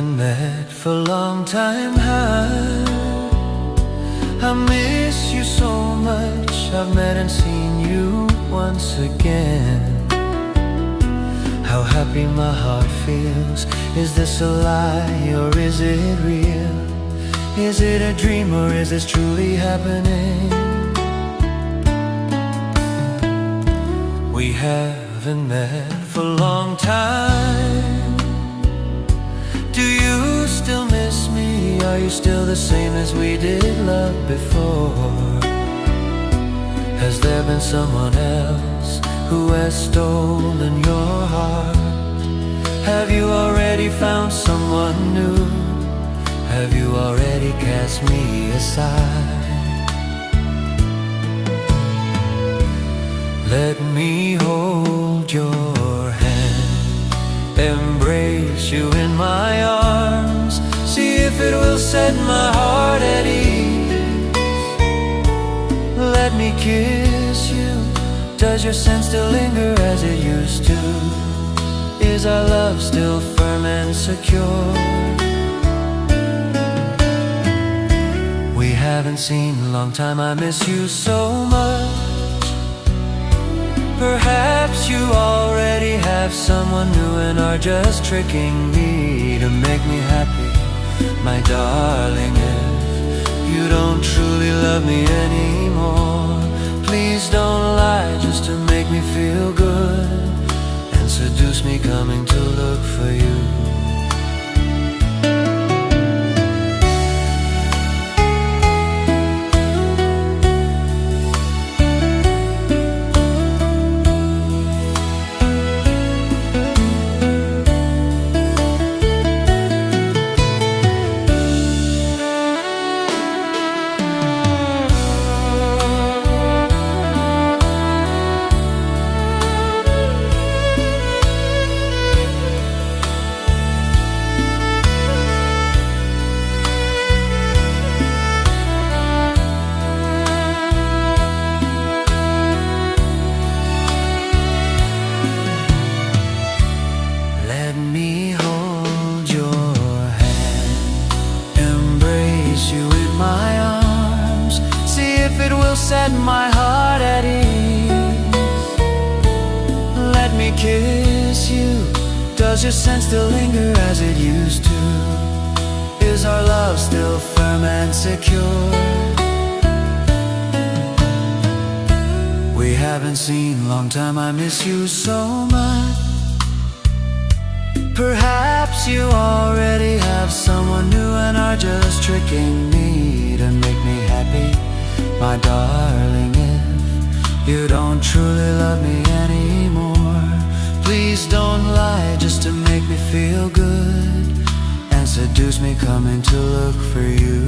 haven't met for a long time. I miss you so much. I've met and seen you once again. How happy my heart feels. Is this a lie or is it real? Is it a dream or is this truly happening? We haven't met for a long time. Do you still miss me? Are you still the same as we did love before? Has there been someone else who has stolen your heart? Have you already found someone new? Have you already cast me aside? Let me hold your hand, embrace you in my arms, see if it will set my heart at ease. Let me kiss you. Does your scent still linger as it used to? Is our love still firm and secure? We haven't seen a long time. I miss you so much. Perhaps you already have someone new and are just tricking me to make me happy. My darling, if you don't truly love me anymore, please don't lie just to make me feel good and seduce me coming to look for you. Set my heart at ease. Let me kiss you. Does your scent still linger as it used to? Is our love still firm and secure? We haven't seen a long time. I miss you so much. Perhaps you already have someone new and are just tricking me to make me happy. My darling, if you don't truly love me anymore, please don't lie just to make me feel good and seduce me coming to look for you.